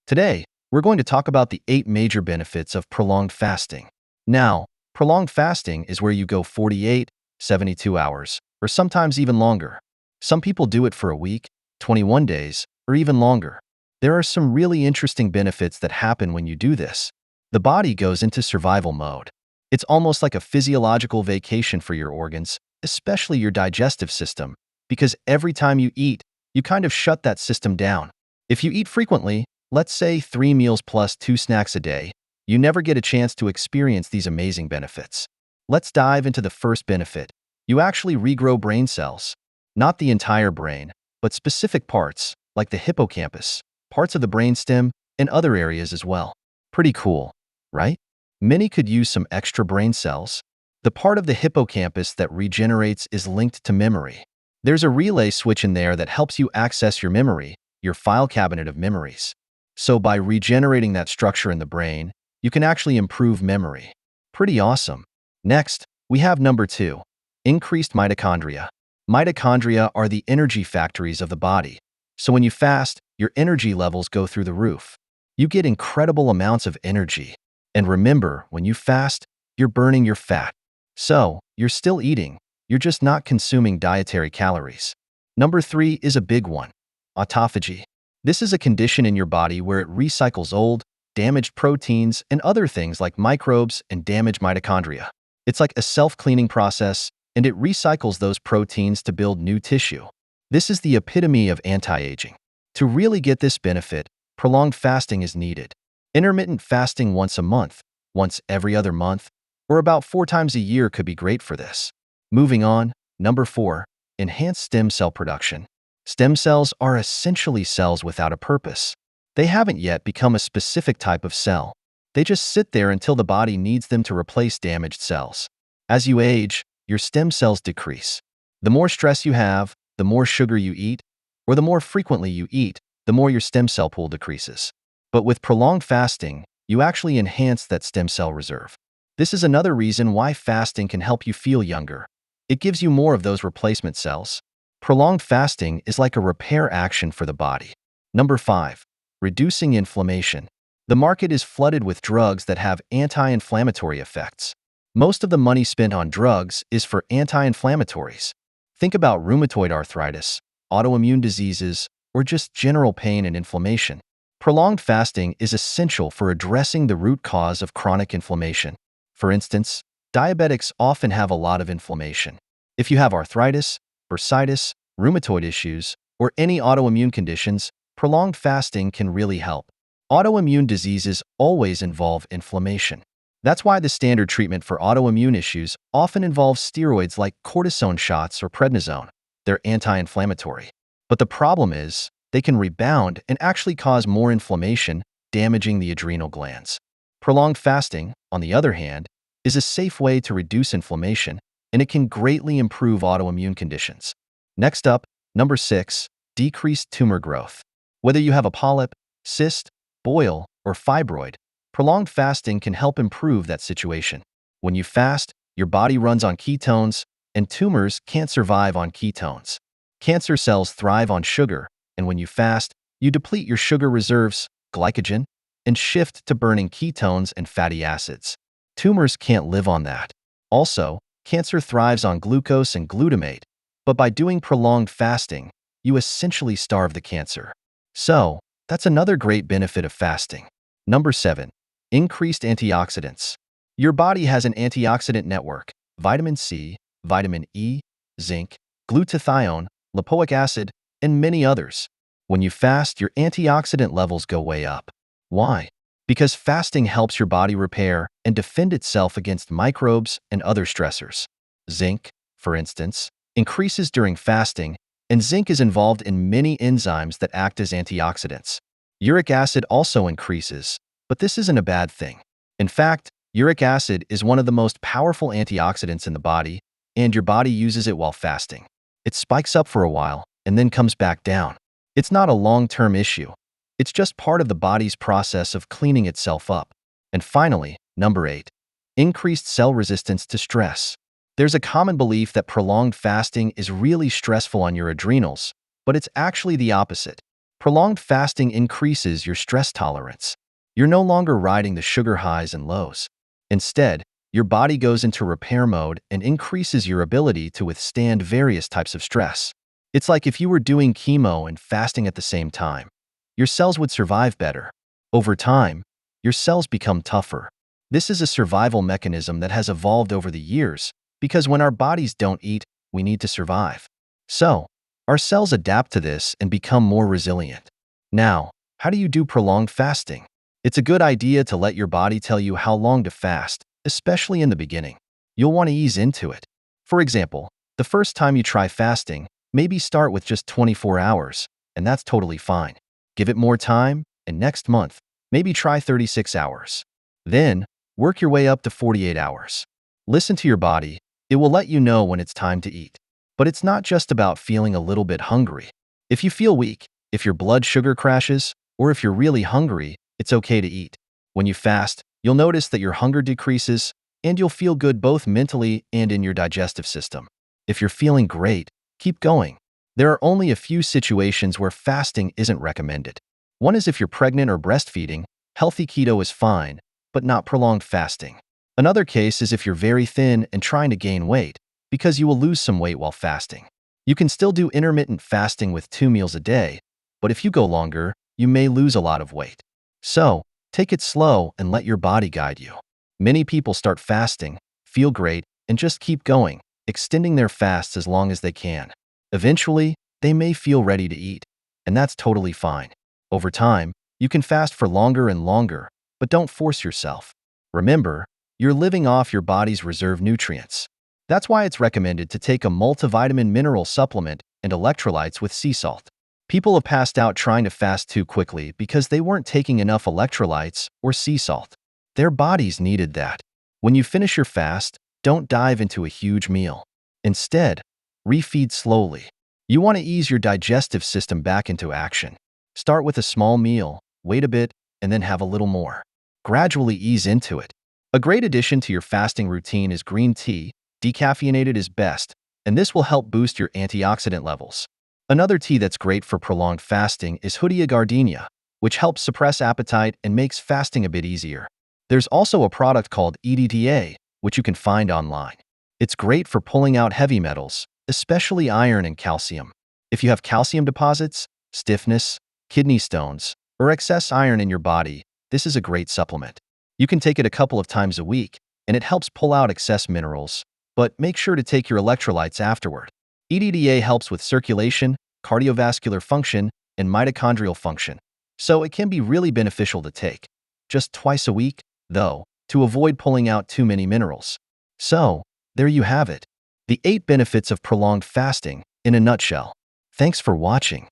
Today, we're going to talk about the 8 major benefits of prolonged fasting. Now, prolonged fasting is where you go 48, 72 hours, or sometimes even longer. Some people do it for a week, 21 days, or even longer. There are some really interesting benefits that happen when you do this. The body goes into survival mode. It's almost like a physiological vacation for your organs, especially your digestive system, because every time you eat, you kind of shut that system down. If you eat frequently, let's say 3 meals plus 2 snacks a day, you never get a chance to experience these amazing benefits. Let's dive into the first benefit. You actually regrow brain cells. Not the entire brain, but specific parts, like the hippocampus, parts of the brainstem, and other areas as well. Pretty cool, right? Many could use some extra brain cells. The part of the hippocampus that regenerates is linked to memory. There's a relay switch in there that helps you access your memory, your file cabinet of memories. So by regenerating that structure in the brain, you can actually improve memory. Pretty awesome. Next, we have number 2, increased mitochondria. Mitochondria are the energy factories of the body. So when you fast, your energy levels go through the roof. You get incredible amounts of energy. And remember, when you fast, you're burning your fat. So, you're still eating, you're just not consuming dietary calories. Number 3 is a big one, autophagy. This is a condition in your body where it recycles old, damaged proteins and other things like microbes and damaged mitochondria. It's like a self-cleaning process, and it recycles those proteins to build new tissue. This is the epitome of anti-aging. To really get this benefit, prolonged fasting is needed. Intermittent fasting once a month, once every other month, or about 4 times a year could be great for this. Moving on, number 4, enhanced stem cell production. Stem cells are essentially cells without a purpose. They haven't yet become a specific type of cell. They just sit there until the body needs them to replace damaged cells. As you age, your stem cells decrease. The more stress you have, the more sugar you eat, or the more frequently you eat, the more your stem cell pool decreases. But with prolonged fasting, you actually enhance that stem cell reserve. This is another reason why fasting can help you feel younger. It gives you more of those replacement cells. Prolonged fasting is like a repair action for the body. Number 5, reducing inflammation. The market is flooded with drugs that have anti-inflammatory effects. Most of the money spent on drugs is for anti-inflammatories. Think about rheumatoid arthritis, autoimmune diseases, or just general pain and inflammation. Prolonged fasting is essential for addressing the root cause of chronic inflammation. For instance, diabetics often have a lot of inflammation. If you have arthritis, bursitis, rheumatoid issues, or any autoimmune conditions, prolonged fasting can really help. Autoimmune diseases always involve inflammation. That's why the standard treatment for autoimmune issues often involves steroids like cortisone shots or prednisone. They're anti-inflammatory. But the problem is, they can rebound and actually cause more inflammation, damaging the adrenal glands. Prolonged fasting, on the other hand, is a safe way to reduce inflammation, and it can greatly improve autoimmune conditions. Next up, number 6, decreased tumor growth. Whether you have a polyp, cyst, boil, or fibroid, prolonged fasting can help improve that situation. When you fast, your body runs on ketones, and tumors can't survive on ketones. Cancer cells thrive on sugar, and when you fast, you deplete your sugar reserves, glycogen, and shift to burning ketones and fatty acids. Tumors can't live on that. Also, cancer thrives on glucose and glutamate, but by doing prolonged fasting, you essentially starve the cancer. So, that's another great benefit of fasting. Number 7, increased antioxidants. Your body has an antioxidant network: vitamin C, vitamin E, zinc, glutathione, lipoic acid, and many others. When you fast, your antioxidant levels go way up. Why? Because fasting helps your body repair and defend itself against microbes and other stressors. Zinc, for instance, increases during fasting, and zinc is involved in many enzymes that act as antioxidants. Uric acid also increases, but this isn't a bad thing. In fact, uric acid is one of the most powerful antioxidants in the body, and your body uses it while fasting. It spikes up for a while and then comes back down. It's not a long-term issue. It's just part of the body's process of cleaning itself up. And finally, number 8, increased cell resistance to stress. There's a common belief that prolonged fasting is really stressful on your adrenals, but it's actually the opposite. Prolonged fasting increases your stress tolerance. You're no longer riding the sugar highs and lows. Instead, your body goes into repair mode and increases your ability to withstand various types of stress. It's like if you were doing chemo and fasting at the same time. Your cells would survive better. Over time, your cells become tougher. This is a survival mechanism that has evolved over the years because when our bodies don't eat, we need to survive. So, our cells adapt to this and become more resilient. Now, how do you do prolonged fasting? It's a good idea to let your body tell you how long to fast, especially in the beginning. You'll want to ease into it. For example, the first time you try fasting, maybe start with just 24 hours, and that's totally fine. Give it more time, and next month, maybe try 36 hours. Then, work your way up to 48 hours. Listen to your body. It will let you know when it's time to eat. But it's not just about feeling a little bit hungry. If you feel weak, if your blood sugar crashes, or if you're really hungry, it's okay to eat. When you fast, you'll notice that your hunger decreases, and you'll feel good both mentally and in your digestive system. If you're feeling great, keep going. There are only a few situations where fasting isn't recommended. One is if you're pregnant or breastfeeding, healthy keto is fine, but not prolonged fasting. Another case is if you're very thin and trying to gain weight, because you will lose some weight while fasting. You can still do intermittent fasting with 2 meals a day, but if you go longer, you may lose a lot of weight. So, take it slow and let your body guide you. Many people start fasting, feel great, and just keep going, extending their fasts as long as they can. Eventually, they may feel ready to eat, and that's totally fine. Over time, you can fast for longer and longer, but don't force yourself. Remember, you're living off your body's reserve nutrients. That's why it's recommended to take a multivitamin mineral supplement and electrolytes with sea salt. People have passed out trying to fast too quickly because they weren't taking enough electrolytes or sea salt. Their bodies needed that. When you finish your fast, don't dive into a huge meal. Instead, refeed slowly. You want to ease your digestive system back into action. Start with a small meal, wait a bit, and then have a little more. Gradually ease into it. A great addition to your fasting routine is green tea. Decaffeinated is best, and this will help boost your antioxidant levels. Another tea that's great for prolonged fasting is Hoodia gardenia, which helps suppress appetite and makes fasting a bit easier. There's also a product called EDTA, which you can find online. It's great for pulling out heavy metals, especially iron and calcium. If you have calcium deposits, stiffness, kidney stones, or excess iron in your body, this is a great supplement. You can take it a couple of times a week, and it helps pull out excess minerals, but make sure to take your electrolytes afterward. EDTA helps with circulation, cardiovascular function, and mitochondrial function, so it can be really beneficial to take. Just twice a week, though, to avoid pulling out too many minerals. So, there you have it. The 8 benefits of prolonged fasting, in a nutshell. Thanks for watching.